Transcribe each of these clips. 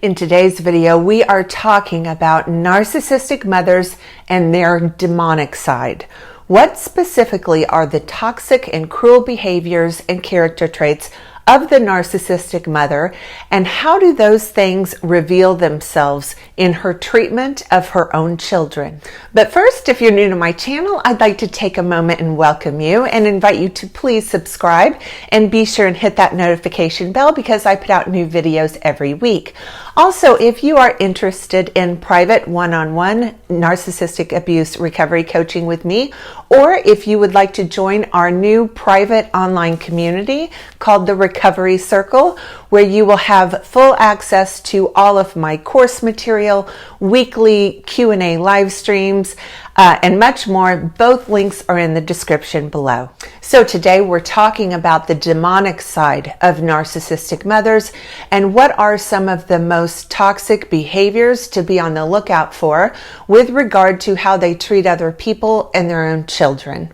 In today's video, we are talking about narcissistic mothers and their demonic side. What specifically are the toxic and cruel behaviors and character traits of the narcissistic mother, and how do those things reveal themselves in her treatment of her own children? But first, if you're new to my channel, I'd like to take a moment and welcome you and invite you to please subscribe and be sure and hit that notification bell because I put out new videos every week. Also, if you are interested in private one-on-one narcissistic abuse recovery coaching with me, or if you would like to join our new private online community called the Recovery Circle, where you will have full access to all of my course material, weekly Q&A live streams, and much more. Both links are in the description below. So today we're talking about the demonic side of narcissistic mothers and what are some of the most toxic behaviors to be on the lookout for with regard to how they treat other people and their own children.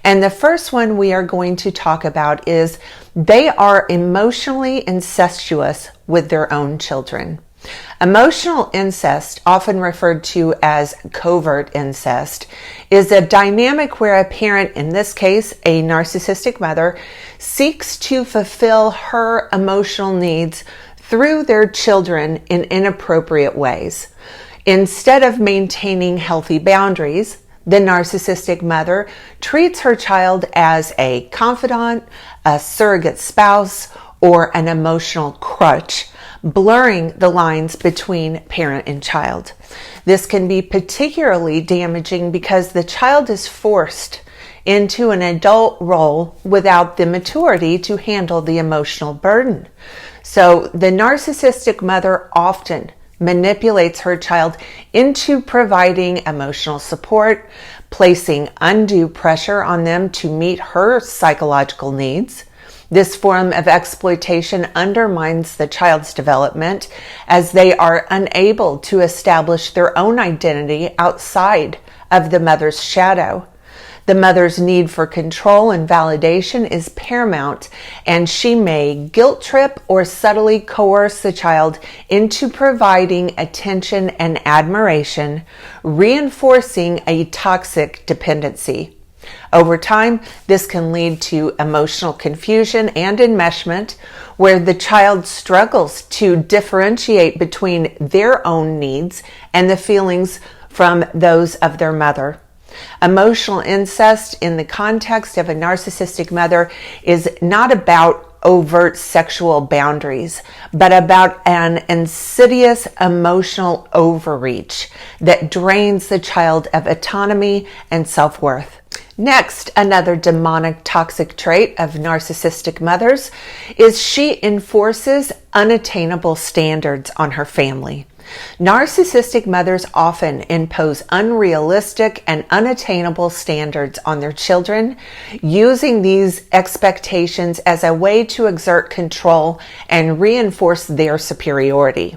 And the first one we are going to talk about is they are emotionally incestuous with their own children. Emotional incest, often referred to as covert incest, is a dynamic where a parent, in this case a narcissistic mother, seeks to fulfill her emotional needs through their children in inappropriate ways. Instead of maintaining healthy boundaries, the narcissistic mother treats her child as a confidant, a surrogate spouse, or an emotional crutch, blurring the lines between parent and child. This can be particularly damaging because the child is forced into an adult role without the maturity to handle the emotional burden. So the narcissistic mother often manipulates her child into providing emotional support, placing undue pressure on them to meet her psychological needs. This form of exploitation undermines the child's development as they are unable to establish their own identity outside of the mother's shadow. The mother's need for control and validation is paramount, and she may guilt trip or subtly coerce the child into providing attention and admiration, reinforcing a toxic dependency. Over time, this can lead to emotional confusion and enmeshment, where the child struggles to differentiate between their own needs and the feelings from those of their mother. Emotional incest in the context of a narcissistic mother is not about overt sexual boundaries, but about an insidious emotional overreach that drains the child of autonomy and self-worth. Next, another demonic toxic trait of narcissistic mothers is she enforces unattainable standards on her family. Narcissistic mothers often impose unrealistic and unattainable standards on their children, using these expectations as a way to exert control and reinforce their superiority.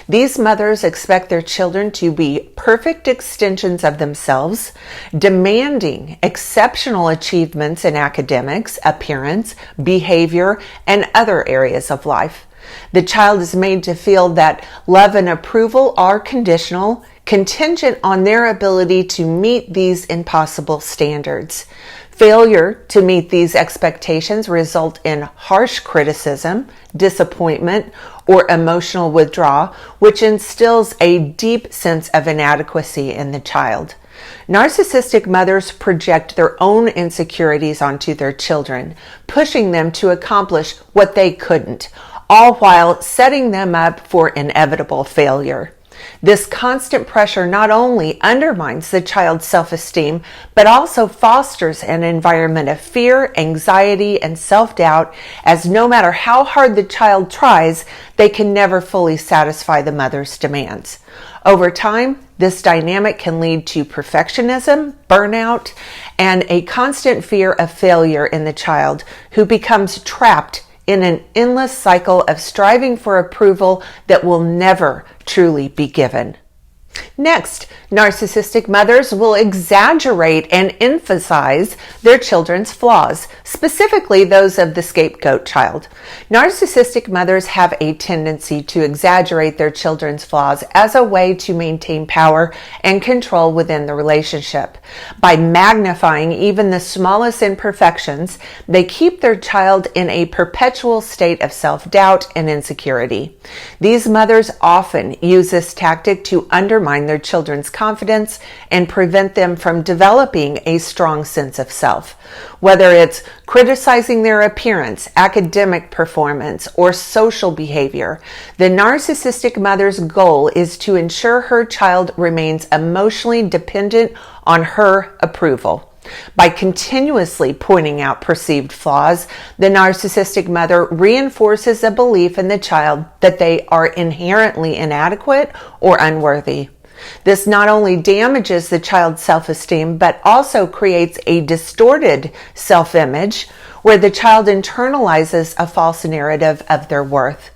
These mothers expect their children to be perfect extensions of themselves, demanding exceptional achievements in academics, appearance, behavior, and other areas of life. The child is made to feel that love and approval are conditional, contingent on their ability to meet these impossible standards. Failure to meet these expectations result in harsh criticism, disappointment, or emotional withdrawal, which instills a deep sense of inadequacy in the child. Narcissistic mothers project their own insecurities onto their children, pushing them to accomplish what they couldn't, all while setting them up for inevitable failure. This constant pressure not only undermines the child's self-esteem, but also fosters an environment of fear, anxiety, and self-doubt, as no matter how hard the child tries, they can never fully satisfy the mother's demands. Over time, this dynamic can lead to perfectionism, burnout, and a constant fear of failure in the child, who becomes trapped in an endless cycle of striving for approval that will never truly be given. Next, narcissistic mothers will exaggerate and emphasize their children's flaws, specifically those of the scapegoat child. Narcissistic mothers have a tendency to exaggerate their children's flaws as a way to maintain power and control within the relationship. By magnifying even the smallest imperfections, they keep their child in a perpetual state of self-doubt and insecurity. These mothers often use this tactic to undermine their children's confidence and prevent them from developing a strong sense of self. Whether it's criticizing their appearance, academic performance, or social behavior, the narcissistic mother's goal is to ensure her child remains emotionally dependent on her approval. By continuously pointing out perceived flaws, the narcissistic mother reinforces a belief in the child that they are inherently inadequate or unworthy. This not only damages the child's self-esteem, but also creates a distorted self-image where the child internalizes a false narrative of their worth.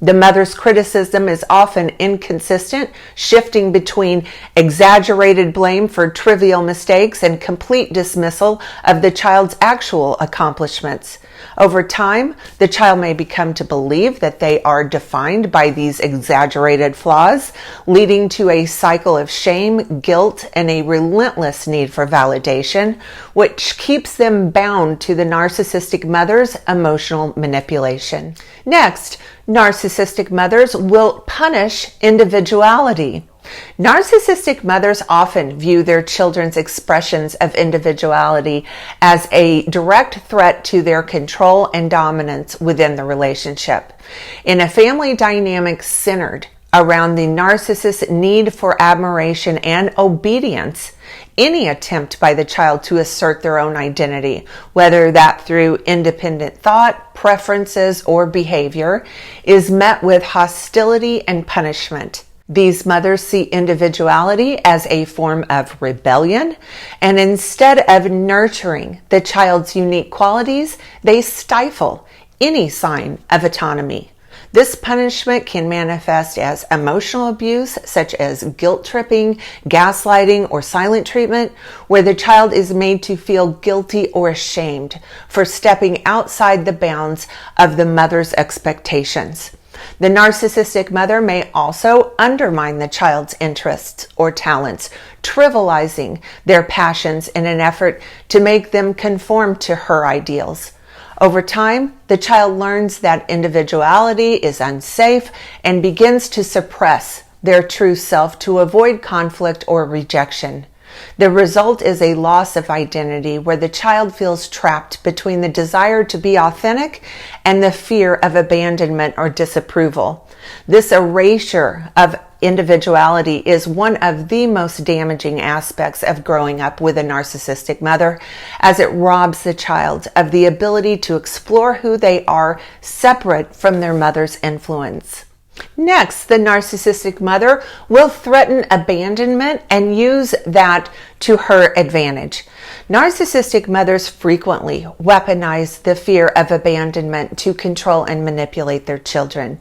The mother's criticism is often inconsistent, shifting between exaggerated blame for trivial mistakes and complete dismissal of the child's actual accomplishments. Over time, the child may become to believe that they are defined by these exaggerated flaws, leading to a cycle of shame, guilt, and a relentless need for validation, which keeps them bound to the narcissistic mother's emotional manipulation. Next, narcissistic mothers will punish individuality. Narcissistic mothers often view their children's expressions of individuality as a direct threat to their control and dominance within the relationship. In a family dynamic centered around the narcissist's need for admiration and obedience, any attempt by the child to assert their own identity, whether that through independent thought, preferences, or behavior, is met with hostility and punishment. These mothers see individuality as a form of rebellion, and instead of nurturing the child's unique qualities, they stifle any sign of autonomy. This punishment can manifest as emotional abuse, such as guilt tripping, gaslighting, or silent treatment, where the child is made to feel guilty or ashamed for stepping outside the bounds of the mother's expectations. The narcissistic mother may also undermine the child's interests or talents, trivializing their passions in an effort to make them conform to her ideals. Over time, the child learns that individuality is unsafe and begins to suppress their true self to avoid conflict or rejection. The result is a loss of identity where the child feels trapped between the desire to be authentic and the fear of abandonment or disapproval. This erasure of individuality is one of the most damaging aspects of growing up with a narcissistic mother, as it robs the child of the ability to explore who they are separate from their mother's influence. Next, the narcissistic mother will threaten abandonment and use that to her advantage. Narcissistic mothers frequently weaponize the fear of abandonment to control and manipulate their children.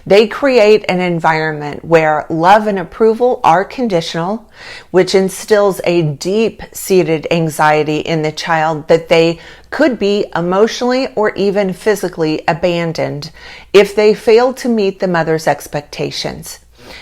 They create an environment where love and approval are conditional, which instills a deep-seated anxiety in the child that they could be emotionally or even physically abandoned if they fail to meet the mother's expectations.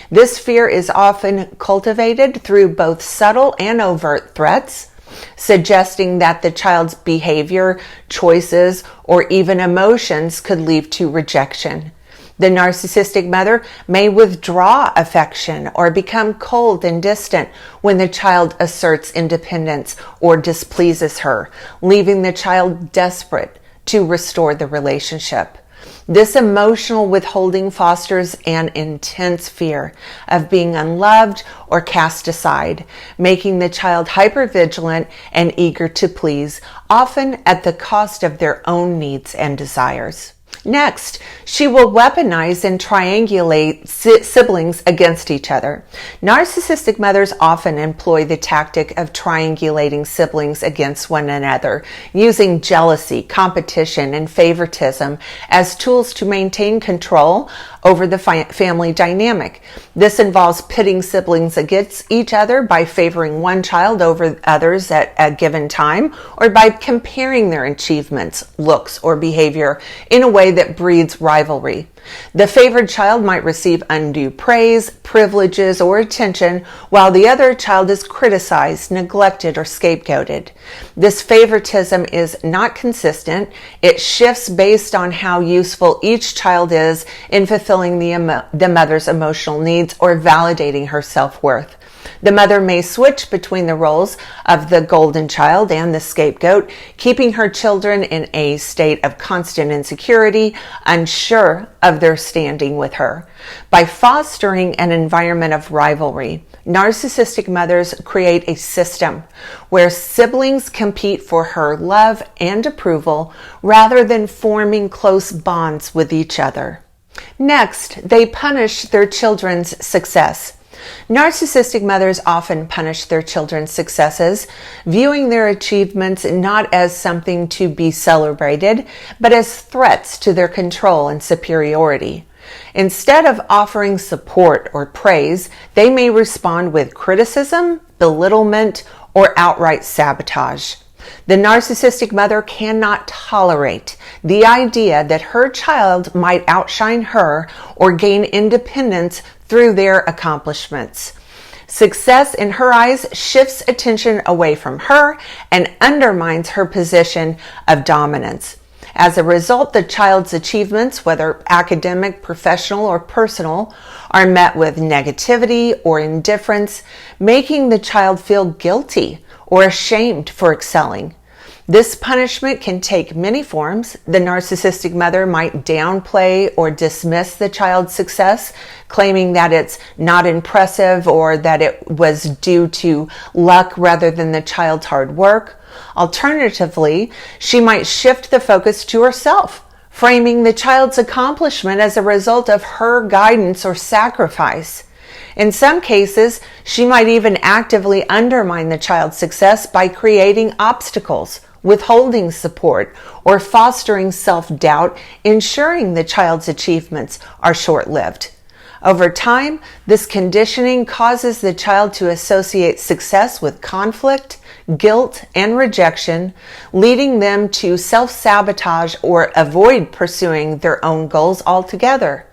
This fear is often cultivated through both subtle and overt threats, suggesting that the child's behavior, choices, or even emotions could lead to rejection. The narcissistic mother may withdraw affection or become cold and distant when the child asserts independence or displeases her, leaving the child desperate to restore the relationship. This emotional withholding fosters an intense fear of being unloved or cast aside, making the child hypervigilant and eager to please, often at the cost of their own needs and desires. Next, she will weaponize and triangulate siblings against each other. Narcissistic mothers often employ the tactic of triangulating siblings against one another, using jealousy, competition, and favoritism as tools to maintain control over the family dynamic. This involves pitting siblings against each other by favoring one child over others at a given time, or by comparing their achievements, looks, or behavior in a way that breeds rivalry. The favored child might receive undue praise, privileges, or attention, while the other child is criticized, neglected, or scapegoated. This favoritism is not consistent. It shifts based on how useful each child is in fulfilling the mother's emotional needs or validating her self-worth. The mother may switch between the roles of the golden child and the scapegoat, keeping her children in a state of constant insecurity, unsure of their standing with her. By fostering an environment of rivalry, narcissistic mothers create a system where siblings compete for her love and approval rather than forming close bonds with each other. Next, they punish their children's success. Narcissistic mothers often punish their children's successes, viewing their achievements not as something to be celebrated, but as threats to their control and superiority. Instead of offering support or praise, they may respond with criticism, belittlement, or outright sabotage. The narcissistic mother cannot tolerate the idea that her child might outshine her or gain independence through their accomplishments. Success in her eyes shifts attention away from her and undermines her position of dominance. As a result, the child's achievements, whether academic, professional, or personal, are met with negativity or indifference, making the child feel guilty or ashamed for excelling. This punishment can take many forms. The narcissistic mother might downplay or dismiss the child's success, claiming that it's not impressive or that it was due to luck rather than the child's hard work. Alternatively, she might shift the focus to herself, framing the child's accomplishment as a result of her guidance or sacrifice. In some cases, she might even actively undermine the child's success by creating obstacles, withholding support, or fostering self-doubt, ensuring the child's achievements are short-lived. Over time, this conditioning causes the child to associate success with conflict, guilt, and rejection, leading them to self-sabotage or avoid pursuing their own goals altogether.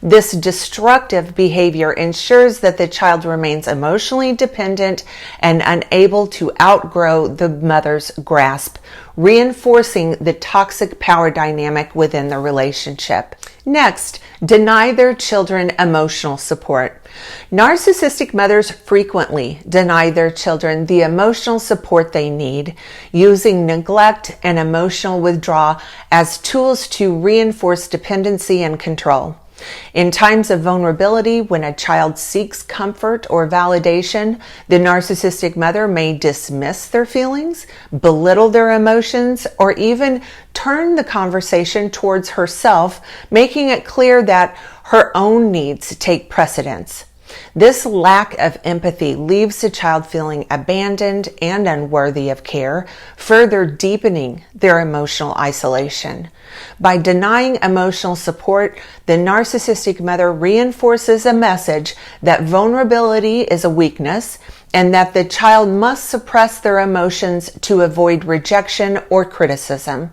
This destructive behavior ensures that the child remains emotionally dependent and unable to outgrow the mother's grasp, reinforcing the toxic power dynamic within the relationship. Next, deny their children emotional support. Narcissistic mothers frequently deny their children the emotional support they need, using neglect and emotional withdrawal as tools to reinforce dependency and control. In times of vulnerability, when a child seeks comfort or validation, the narcissistic mother may dismiss their feelings, belittle their emotions, or even turn the conversation towards herself, making it clear that her own needs take precedence. This lack of empathy leaves the child feeling abandoned and unworthy of care, further deepening their emotional isolation. By denying emotional support, the narcissistic mother reinforces a message that vulnerability is a weakness and that the child must suppress their emotions to avoid rejection or criticism.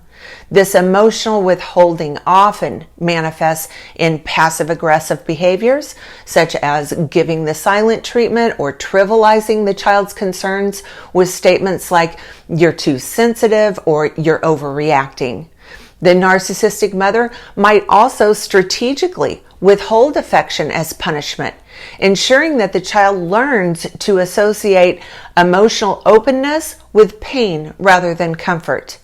This emotional withholding often manifests in passive-aggressive behaviors, such as giving the silent treatment or trivializing the child's concerns with statements like, "You're too sensitive," or "You're overreacting." The narcissistic mother might also strategically withhold affection as punishment, ensuring that the child learns to associate emotional openness with pain rather than comfort.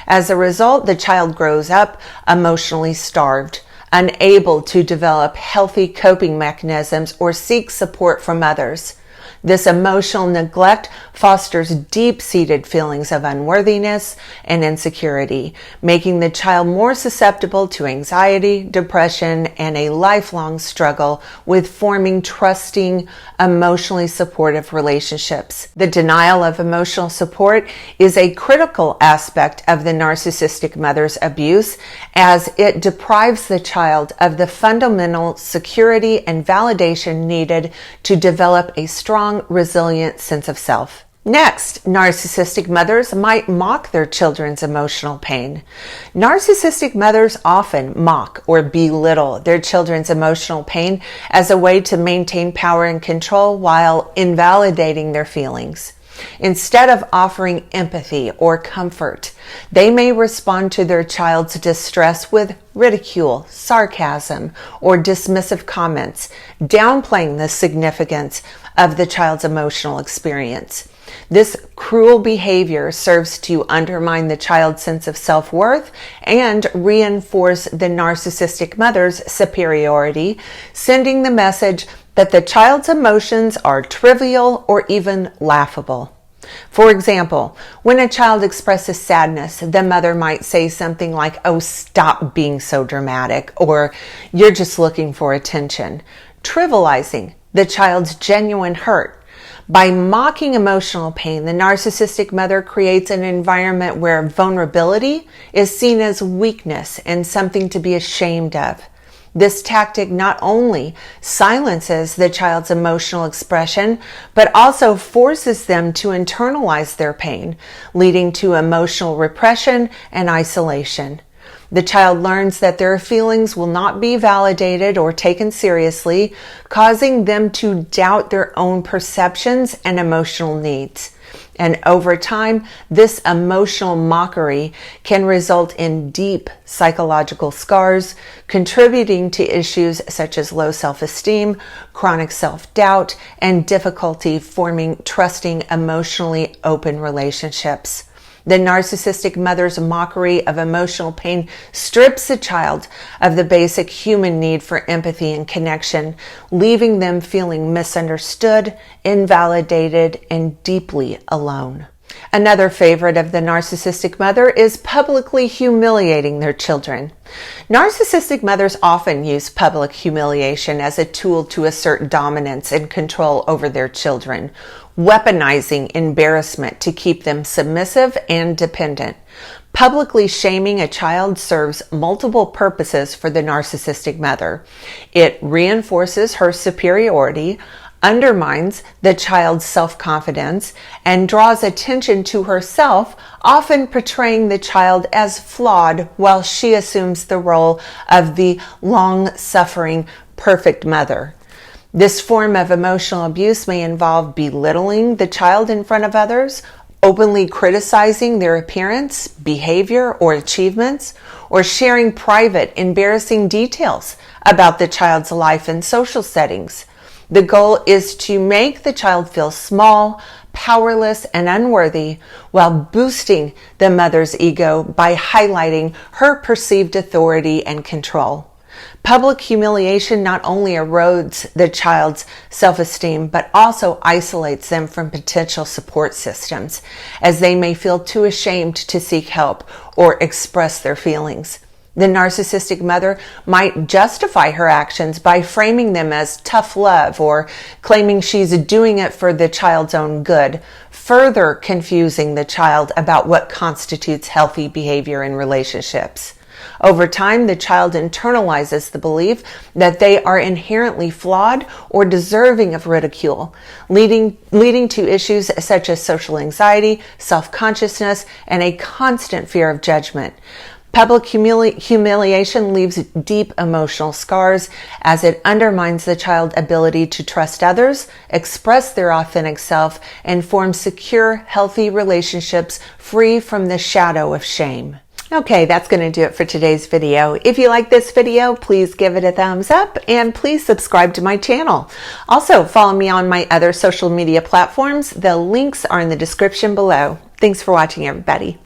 As a result, the child grows up emotionally starved, unable to develop healthy coping mechanisms or seek support from others. This emotional neglect fosters deep-seated feelings of unworthiness and insecurity, making the child more susceptible to anxiety, depression, and a lifelong struggle with forming trusting, emotionally supportive relationships. The denial of emotional support is a critical aspect of the narcissistic mother's abuse, as it deprives the child of the fundamental security and validation needed to develop a strong, resilient sense of self. Next, narcissistic mothers might mock their children's emotional pain. Narcissistic mothers often mock or belittle their children's emotional pain as a way to maintain power and control while invalidating their feelings. Instead of offering empathy or comfort, they may respond to their child's distress with ridicule, sarcasm, or dismissive comments, downplaying the significance of the child's emotional experience. This cruel behavior serves to undermine the child's sense of self-worth and reinforce the narcissistic mother's superiority, sending the message that the child's emotions are trivial or even laughable. For example, when a child expresses sadness, the mother might say something like, "Oh, stop being so dramatic," or "You're just looking for attention," trivializing the child's genuine hurt. By mocking emotional pain, the narcissistic mother creates an environment where vulnerability is seen as weakness and something to be ashamed of. This tactic not only silences the child's emotional expression, but also forces them to internalize their pain, leading to emotional repression and isolation. The child learns that their feelings will not be validated or taken seriously, causing them to doubt their own perceptions and emotional needs. And over time, this emotional mockery can result in deep psychological scars, contributing to issues such as low self-esteem, chronic self-doubt, and difficulty forming trusting, emotionally open relationships. The narcissistic mother's mockery of emotional pain strips the child of the basic human need for empathy and connection, leaving them feeling misunderstood, invalidated, and deeply alone. Another favorite of the narcissistic mother is publicly humiliating their children. Narcissistic mothers often use public humiliation as a tool to assert dominance and control over their children, weaponizing embarrassment to keep them submissive and dependent. Publicly shaming a child serves multiple purposes for the narcissistic mother. It reinforces her superiority, undermines the child's self-confidence, and draws attention to herself, often portraying the child as flawed while she assumes the role of the long-suffering, perfect mother. This form of emotional abuse may involve belittling the child in front of others, openly criticizing their appearance, behavior, or achievements, or sharing private, embarrassing details about the child's life in social settings. The goal is to make the child feel small, powerless, and unworthy, while boosting the mother's ego by highlighting her perceived authority and control. Public humiliation not only erodes the child's self-esteem, but also isolates them from potential support systems, as they may feel too ashamed to seek help or express their feelings. The narcissistic mother might justify her actions by framing them as tough love or claiming she's doing it for the child's own good, further confusing the child about what constitutes healthy behavior in relationships. Over time, the child internalizes the belief that they are inherently flawed or deserving of ridicule, leading to issues such as social anxiety, self-consciousness, and a constant fear of judgment. Public humiliation leaves deep emotional scars as it undermines the child's ability to trust others, express their authentic self, and form secure, healthy relationships free from the shadow of shame. Okay, that's going to do it for today's video. If you like this video, please give it a thumbs up and please subscribe to my channel. Also, follow me on my other social media platforms. The links are in the description below. Thanks for watching, everybody.